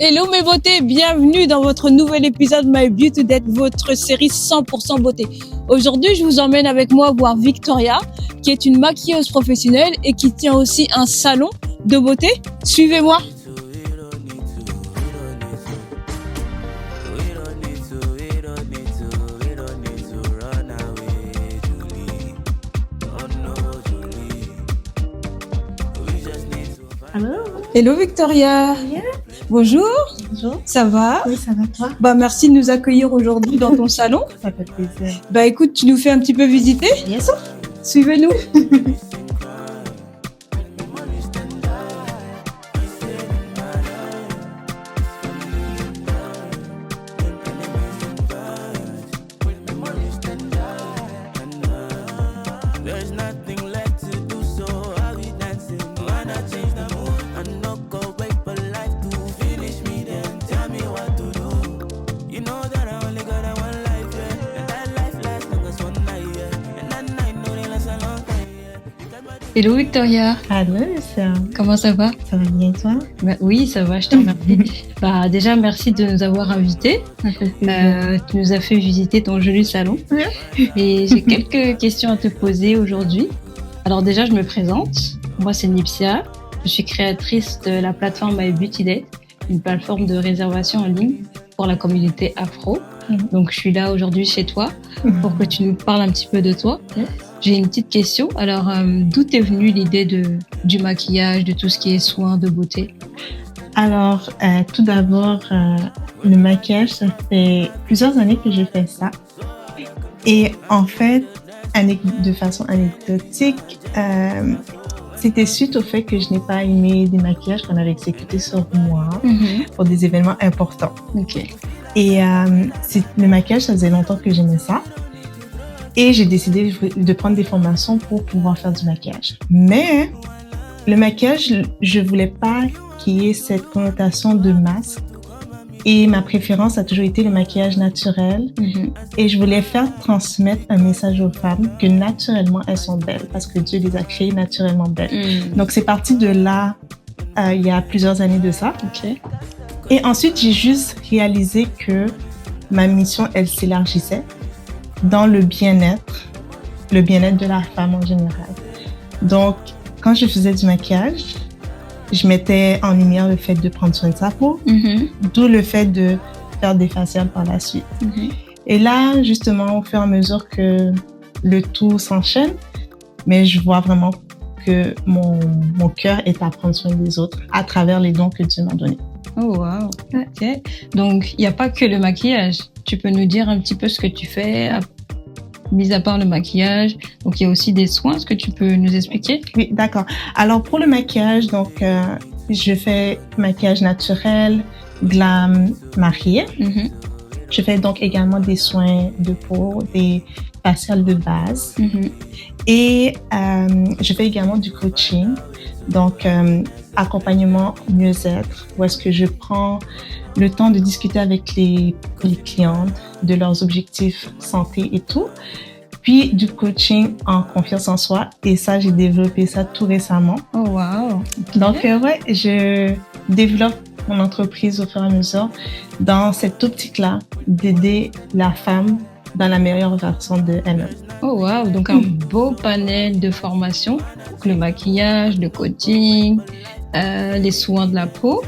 Hello mes beautés, bienvenue dans votre nouvel épisode My Beauty Date, votre série 100% beauté. Aujourd'hui, je vous emmène avec moi voir Victoria, qui est une maquilleuse professionnelle et qui tient aussi un salon de beauté. Suivez-moi. Hello Victoria. Yeah. Bonjour. Bonjour. Ça va? Oui, ça va toi? Merci de nous accueillir aujourd'hui dans ton salon. Ça fait plaisir. Écoute, tu nous fais un petit peu visiter? Bien sûr. Suivez-nous. Hello Victoria. Allô, Comment ça va? ça va bien toi? Oui, ça va, je te remercie. Déjà, merci de nous avoir invités. Tu nous as fait visiter ton joli salon. Et j'ai quelques questions à te poser aujourd'hui. Alors déjà, je me présente. Moi, c'est Nipsia. Je suis créatrice de la plateforme My Beauty Date, une plateforme de réservation en ligne pour la communauté afro. Donc, je suis là aujourd'hui chez toi pour que tu nous parles un petit peu de toi. J'ai une petite question. Alors, d'où t'est venue l'idée du maquillage, de tout ce qui est soins de beauté? Alors, tout d'abord, le maquillage, ça fait plusieurs années que je fais ça. Et en fait, de façon anecdotique, c'était suite au fait que je n'ai pas aimé des maquillages qu'on avait exécutés sur moi pour des événements importants. Ok. Et le maquillage, ça faisait longtemps que j'aimais ça. Et j'ai décidé de prendre des formations pour pouvoir faire du maquillage. Mais le maquillage, je voulais pas qu'il y ait cette connotation de masque. Et ma préférence a toujours été le maquillage naturel. Et je voulais faire transmettre un message aux femmes que naturellement, elles sont belles parce que Dieu les a créées naturellement belles. Donc, c'est parti de là, il y a plusieurs années de ça. Ok. Et ensuite, j'ai juste réalisé que ma mission, elle s'élargissait dans le bien-être de la femme en général. Donc, quand je faisais du maquillage, je mettais en lumière le fait de prendre soin de sa peau, d'où le fait de faire des faciales par la suite. Et là, justement, au fur et à mesure que le tout s'enchaîne, mais je vois vraiment que mon cœur est à prendre soin des autres à travers les dons que Dieu m'a donnés. Oh, wow. Ok. Donc, il n'y a pas que le maquillage. Tu peux nous dire un petit peu ce que tu fais, mis à part le maquillage. Donc, il y a aussi des soins. Est-ce que tu peux nous expliquer? Oui, d'accord. Alors, pour le maquillage, donc, je fais maquillage naturel, glam, marié. Je fais donc également des soins de peau, des faciales de base. Et je fais également du coaching. Donc, accompagnement mieux-être, où est-ce que je prends le temps de discuter avec les clientes de leurs objectifs santé et tout. Puis du coaching en confiance en soi. Et ça, j'ai développé ça tout récemment. Oh, wow. Okay. Donc, je développe mon entreprise au fur et à mesure dans cette optique-là d'aider la femme dans la meilleure version d'elle-même. Oh, wow. Donc, un beau panel de formations. Le maquillage, le coaching, les soins de la peau.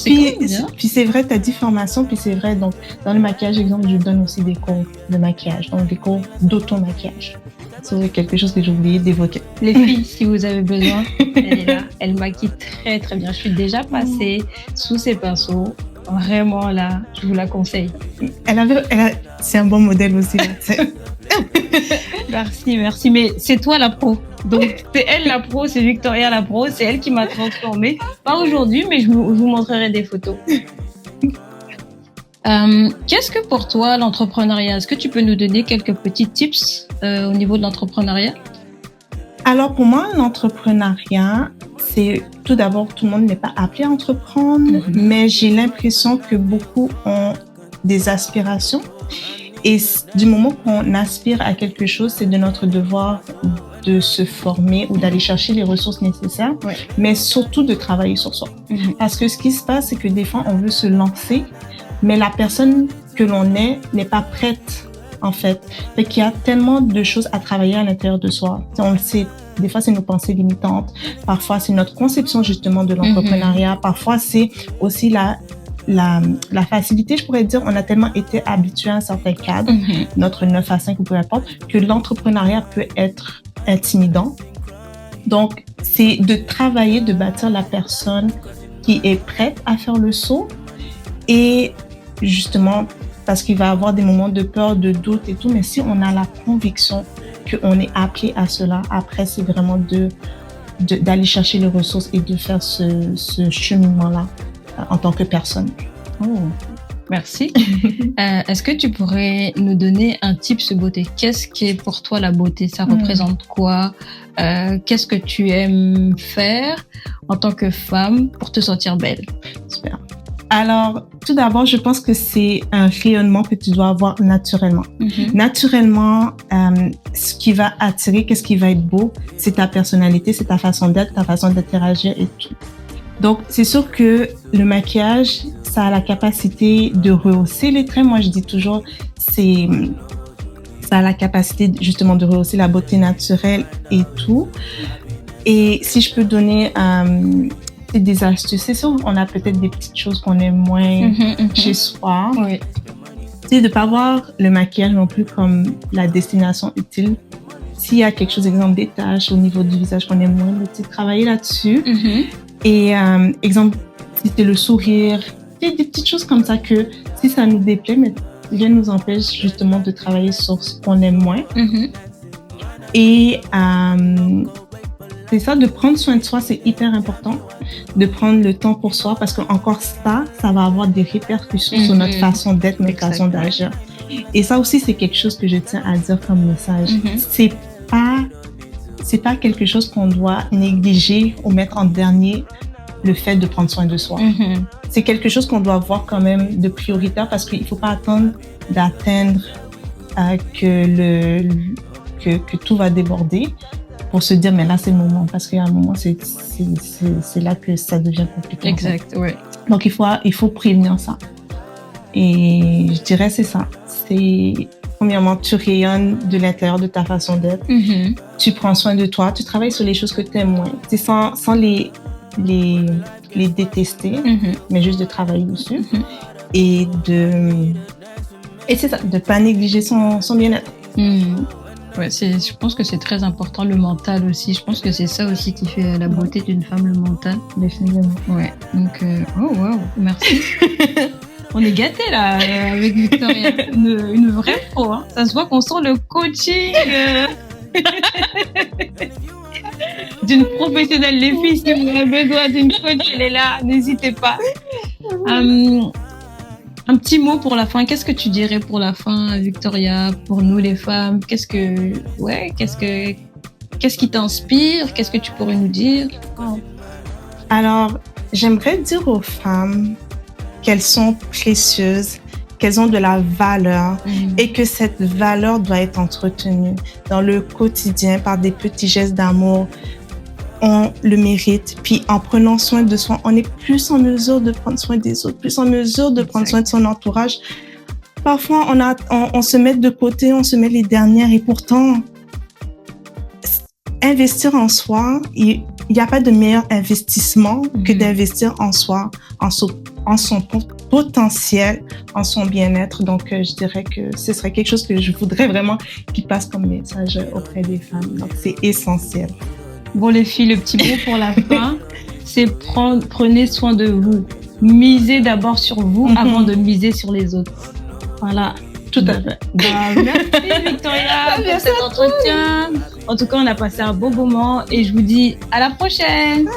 Puis c'est vrai, tu as dit formation, puis c'est vrai, donc dans le maquillage, exemple, je donne aussi des cours de maquillage, donc des cours d'auto-maquillage. C'est quelque chose que j'ai oublié d'évoquer. Les filles, si vous avez besoin, elle est là. Elle maquille très très bien. Je suis déjà passée sous ses pinceaux. Vraiment là, je vous la conseille. C'est un bon modèle aussi. Merci. Mais c'est toi la pro. Donc, c'est elle la pro, c'est Victoria la pro. C'est elle qui m'a transformée. Pas aujourd'hui, mais je vous montrerai des photos. Qu'est-ce que pour toi l'entrepreneuriat? Est-ce que tu peux nous donner quelques petits tips au niveau de l'entrepreneuriat? Alors, pour moi, l'entrepreneuriat, c'est tout d'abord, tout le monde n'est pas appelé à entreprendre, mais j'ai l'impression que beaucoup ont des aspirations. Et du moment qu'on aspire à quelque chose, c'est de notre devoir de se former ou d'aller chercher les ressources nécessaires, mais surtout de travailler sur soi. Parce que ce qui se passe, c'est que des fois, on veut se lancer, mais la personne que l'on est n'est pas prête, en fait. Fait qu'il y a tellement de choses à travailler à l'intérieur de soi. On le sait, des fois, c'est nos pensées limitantes. Parfois, c'est notre conception, justement, de l'entrepreneuriat. Parfois, c'est aussi la facilité, je pourrais dire. On a tellement été habitués à un certain cadre, notre 9 à 5 ou peu importe, que l'entrepreneuriat peut être intimidant. Donc, c'est de travailler, de bâtir la personne qui est prête à faire le saut. Et justement, parce qu'il va y avoir des moments de peur, de doute et tout, mais si on a la conviction qu'on est appelé à cela, après, c'est vraiment d'aller chercher les ressources et de faire ce cheminement-là en tant que personne. Oh, merci. Est-ce que tu pourrais nous donner un tips beauté? Qu'est-ce qui est pour toi la beauté? Ça représente quoi? Qu'est-ce que tu aimes faire en tant que femme pour te sentir belle? Super. Alors, tout d'abord, je pense que c'est un rayonnement que tu dois avoir naturellement. Naturellement, ce qui va attirer, qu'est-ce qui va être beau, c'est ta personnalité, c'est ta façon d'être, ta façon d'interagir et tout. Donc, c'est sûr que le maquillage, ça a la capacité de rehausser les traits. Moi, je dis toujours, ça a la capacité justement de rehausser la beauté naturelle et tout. Et si je peux donner des astuces, c'est sûr, on a peut-être des petites choses qu'on aime moins chez soi. Oui. C'est de ne pas voir le maquillage non plus comme la destination utile. S'il y a quelque chose, exemple des taches au niveau du visage qu'on aime moins, travailler là-dessus. Et exemple, si c'est le sourire, des petites choses comme ça que si ça nous déplaît, mais rien ne nous empêche justement de travailler sur ce qu'on aime moins. Et c'est ça, de prendre soin de soi, c'est hyper important. De prendre le temps pour soi, parce qu'encore ça va avoir des répercussions sur notre façon d'être, notre façon d'agir. Et ça aussi, c'est quelque chose que je tiens à dire comme message. C'est pas quelque chose qu'on doit négliger ou mettre en dernier, le fait de prendre soin de soi. C'est quelque chose qu'on doit voir quand même de prioritaire, parce qu'il faut pas attendre d'atteindre que tout va déborder pour se dire, mais là, c'est le moment. Parce qu'à un moment, c'est là que ça devient compliqué. Exact, oui. Donc, il faut prévenir ça. Et je dirais, c'est ça. Premièrement, tu rayonnes de l'intérieur de ta façon d'être. Tu prends soin de toi. Tu travailles sur les choses que tu aimes moins. C'est sans les détester, mais juste de travailler dessus. Et c'est ça, de pas négliger son bien-être. Ouais, je pense que c'est très important, le mental aussi. Je pense que c'est ça aussi qui fait la beauté d'une femme, le mental. Définitivement. Ouais, donc, oh wow, merci. On est gâtés là, avec Victoria. Une vraie pro, hein. Ça se voit qu'on sent le coaching d'une professionnelle. Les filles, si vous avez besoin d'une coach, elle est là, n'hésitez pas. Un petit mot pour la fin. Qu'est-ce que tu dirais pour la fin, Victoria, pour nous les femmes? Qu'est-ce qui t'inspire? Qu'est-ce que tu pourrais nous dire? Alors, j'aimerais dire aux femmes qu'elles sont précieuses, qu'elles ont de la valeur et que cette valeur doit être entretenue dans le quotidien par des petits gestes d'amour. On le mérite. Puis en prenant soin de soi, on est plus en mesure de prendre soin des autres, plus en mesure de prendre soin de son entourage. Parfois, on se met de côté, on se met les dernières et pourtant, investir en soi, il n'y a pas de meilleur investissement que d'investir en soi, en son potentiel, en son bien-être. Donc, je dirais que ce serait quelque chose que je voudrais vraiment qu'il passe comme message auprès des femmes. Donc, c'est essentiel. Bon, les filles, le petit mot pour la fin, c'est prenez soin de vous. Misez d'abord sur vous avant de miser sur les autres. Voilà. Tout à fait. Merci Victoria pour cet entretien. En tout cas, on a passé un beau moment et je vous dis à la prochaine.